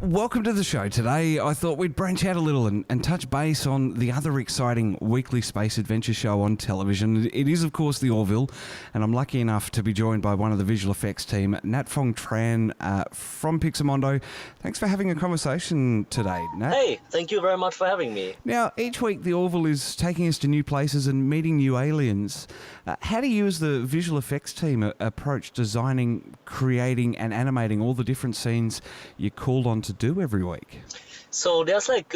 Welcome to the show today. I thought we'd branch out a little and touch base on the other exciting weekly space adventure show on television. It is, of course, the Orville, and I'm lucky enough to be joined by one of the visual effects team, Nhat Phong Tran from Pixomondo. Thanks for having a conversation today, Nat. Hey, thank you very much for having me. Now, each week the Orville is taking us to new places and meeting new aliens. How do you as the visual effects team approach designing, creating and animating all the different scenes you're called on to do every week? So there's like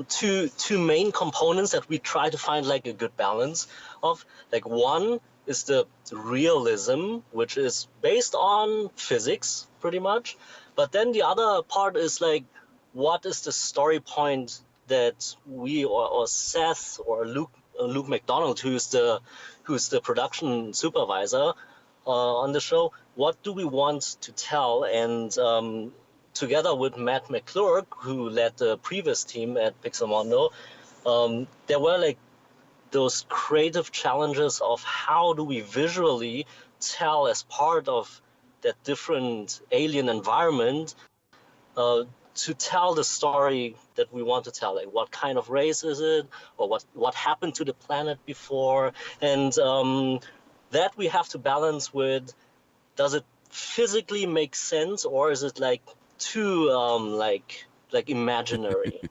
two main components that we try to find like a good balance of. Like one is the realism, which is based on physics pretty much. But then the other part is like, what is the story point that we or Seth or Luke McDonald, who's the production supervisor on the show, what do we want to tell? And together with Matt McClure, who led the previous team at Pixomondo, there were like those creative challenges of how do we visually tell as part of that different alien environment to tell the story that we want to tell. Like what kind of race is it, or what happened to the planet before, and that we have to balance with, does it physically make sense, or is it like too like imaginary?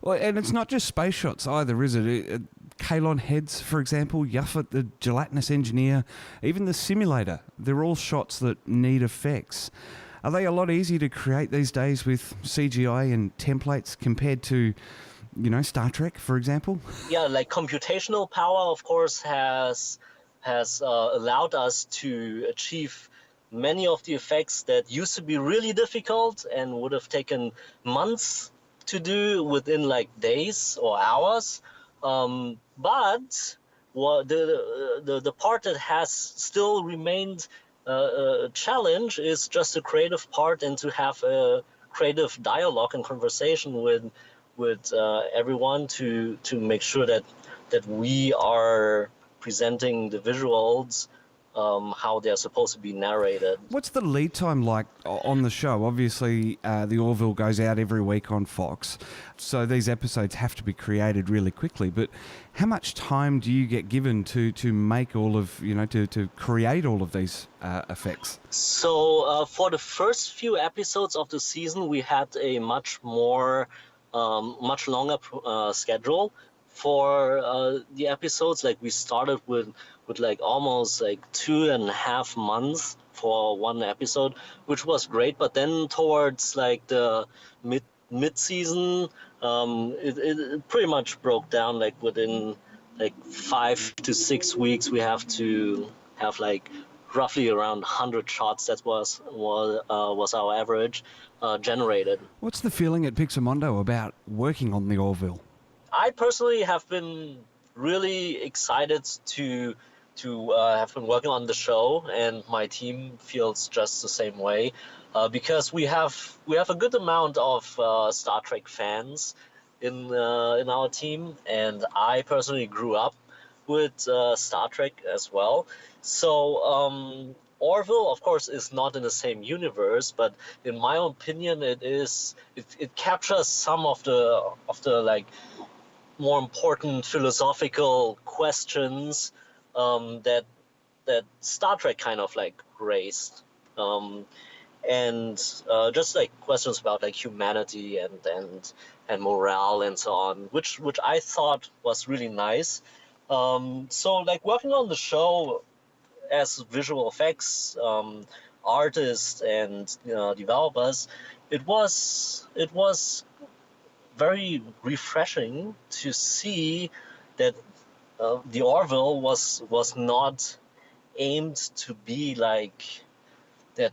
Well, and it's not just space shots either, is it? Kalon heads, for example, Yuffet, the gelatinous engineer, even the simulator, they're all shots that need effects. Are they a lot easier to create these days with CGI and templates compared to, Star Trek, for example? Yeah, like computational power, of course, has allowed us to achieve many of the effects that used to be really difficult and would have taken months to do within like days or hours. But the part that has still remained a challenge is just the creative part, and to have a creative dialogue and conversation with everyone to make sure that we are presenting the visuals how they're supposed to be narrated. What's the lead time like on the show? Obviously, the Orville goes out every week on Fox, so these episodes have to be created really quickly. But how much time do you get given to make all of, to create all of these effects? So for the first few episodes of the season, we had a much longer schedule for the episodes. Like we started with like almost like 2.5 months for one episode, which was great. But then towards like the mid season, it pretty much broke down. Like within like 5 to 6 weeks, we have to have like roughly around 100 shots. That was our average generated. What's the feeling at Pixomondo about working on the Orville? I personally have been really excited to have been working on the show, and my team feels just the same way, because we have a good amount of Star Trek fans in our team, and I personally grew up with Star Trek as well. So Orville, of course, is not in the same universe, but in my opinion, it captures some of the like more important philosophical questions that Star Trek kind of like raised, and just like questions about like humanity and morale and so on, which I thought was really nice. So like working on the show as visual effects artists and developers, it was very refreshing to see that the Orville was not aimed to be like that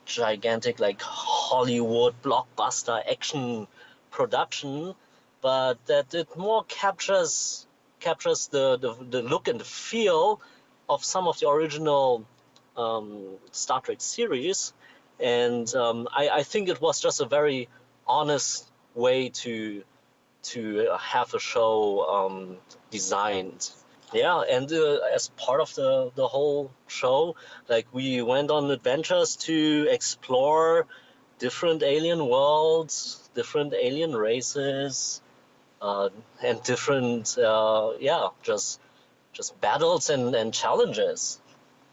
gigantic like Hollywood blockbuster action production, but that it more captures the look and the feel of some of the original Star Trek series, and I think it was just a very honest way to have a show designed. Yeah, and as part of the whole show, like we went on adventures to explore different alien worlds, different alien races, and different just battles and challenges.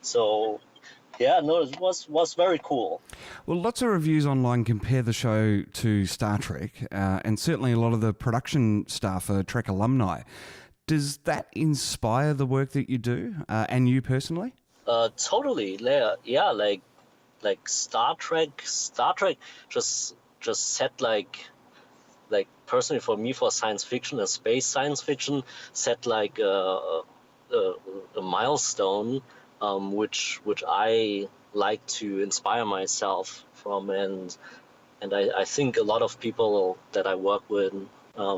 So yeah, no, it was very cool. Well, lots of reviews online compare the show to Star Trek, and certainly a lot of the production staff are Trek alumni. Does that inspire the work that you do, and you personally? Totally. Yeah, like Star Trek just set like personally for me, for science fiction and space science fiction, set like a milestone, which I like to inspire myself from, and I think a lot of people that I work with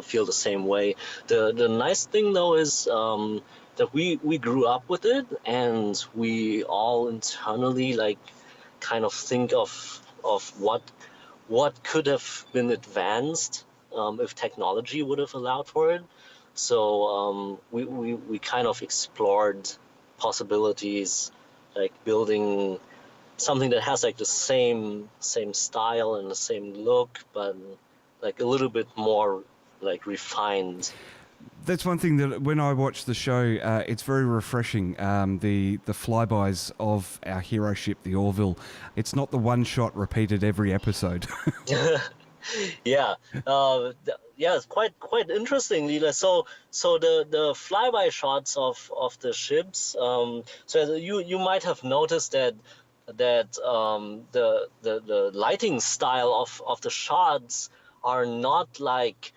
feel the same way. The nice thing though is that we grew up with it, and we all internally like kind of think of what could have been advanced if technology would have allowed for it. So we kind of explored possibilities, like building something that has like the same style and the same look, but like a little bit more like refined. That's one thing that when I watch the show, it's very refreshing. The flybys of our hero ship, the Orville, it's not the one shot repeated every episode. Yeah, yeah, it's quite interestingly. So the flyby shots of the ships. So you might have noticed that the lighting style of the shots are not like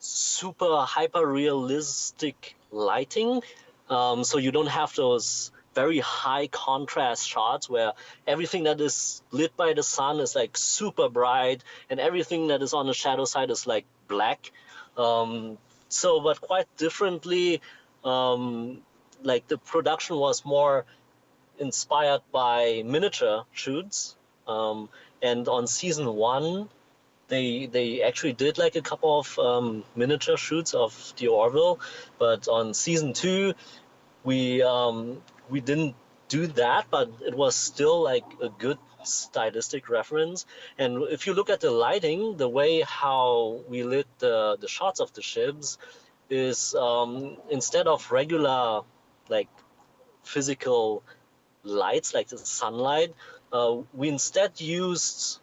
super hyper realistic lighting. So you don't have those very high contrast shots where everything that is lit by the sun is like super bright and everything that is on the shadow side is like black. But quite differently, like the production was more inspired by miniature shoots. And on season 1, they actually did like a couple of miniature shoots of the Orville, but on season 2 we didn't do that, but it was still like a good stylistic reference. And if you look at the lighting, the way how we lit the shots of the ships is instead of regular like physical lights like the sunlight, we instead used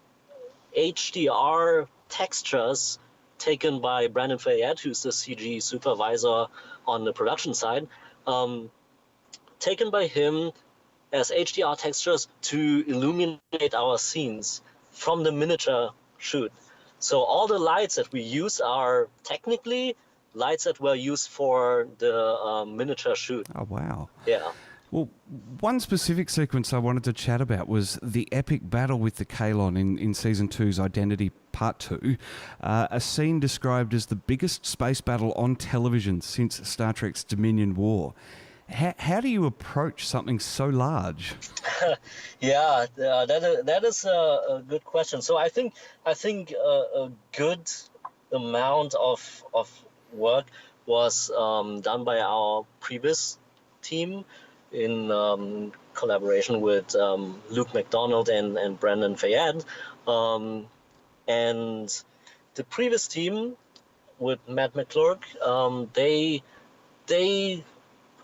HDR textures taken by Brandon Fayette, who's the CG supervisor on the production side, taken by him as HDR textures to illuminate our scenes from the miniature shoot. So all the lights that we use are technically lights that were used for the miniature shoot. Oh, wow. Yeah. Well, one specific sequence I wanted to chat about was the epic battle with the Kalon in Season 2's Identity Part 2, a scene described as the biggest space battle on television since Star Trek's Dominion War. How do you approach something so large? Yeah, that is a good question. So I think a good amount of work was done by our previous team in collaboration with Luke McDonald and Brandon Fayette. And the previous team with Matt McClurg, they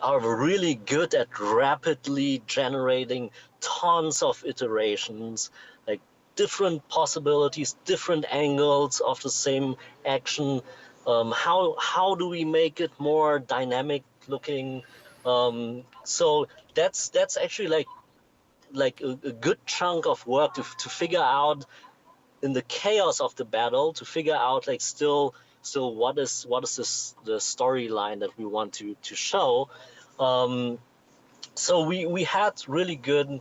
are really good at rapidly generating tons of iterations, like different possibilities, different angles of the same action. How do we make it more dynamic looking? So that's actually like a good chunk of work to figure out in the chaos of the battle, to figure out like still what is the storyline that we want to show. So we had really good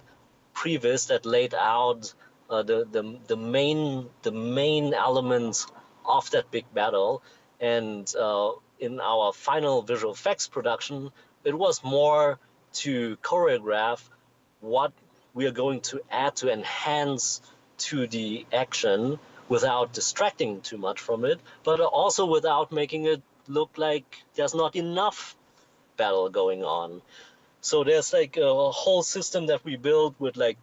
previs that laid out the main elements of that big battle, and in our final visual effects production, it was more to choreograph what we are going to add to enhance to the action without distracting too much from it, but also without making it look like there's not enough battle going on. So there's like a whole system that we built with like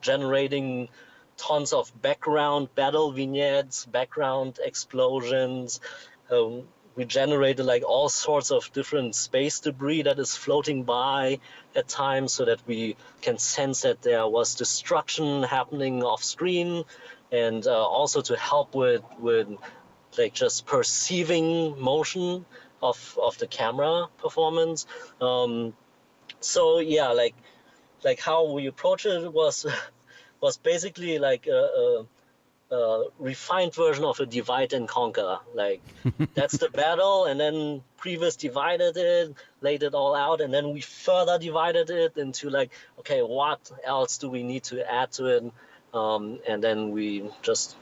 generating tons of background battle vignettes, background explosions. We generated like all sorts of different space debris that is floating by at times, so that we can sense that there was destruction happening off screen, and also to help with like just perceiving motion of the camera performance. So yeah, like how we approach it was basically like a refined version of a divide and conquer. Like that's the battle, and then Previous divided it, laid it all out, and then we further divided it into like, okay, what else do we need to add to it? And then we just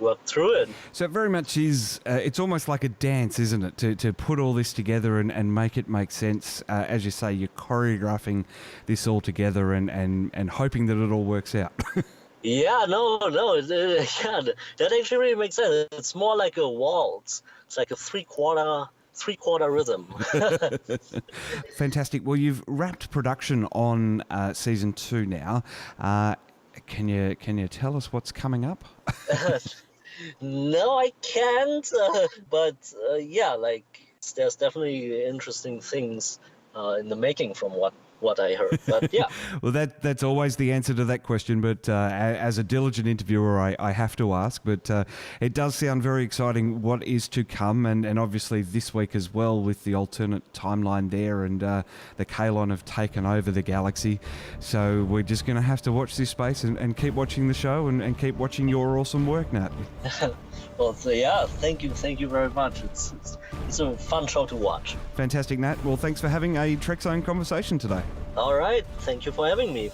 work through it. So it very much is, it's almost like a dance, isn't it? To put all this together and make it make sense. As you say, you're choreographing this all together and hoping that it all works out. Yeah, no, that actually really makes sense. It's more like a waltz. It's like a three-quarter rhythm. Fantastic. Well, you've wrapped production on season 2 now. Can you tell us what's coming up? No, I can't. But there's definitely interesting things in the making from what I heard. But yeah. Well, that's always the answer to that question. But as a diligent interviewer, I have to ask. But it does sound very exciting what is to come, and obviously this week as well with the alternate timeline there, and the Kalon have taken over the galaxy. So we're just going to have to watch this space and keep watching the show and keep watching your awesome work, Nhat. Well, so yeah, thank you very much. It's a fun show to watch. Fantastic, Nhat. Well, thanks for having a Trekzone conversation today. All right, thank you for having me.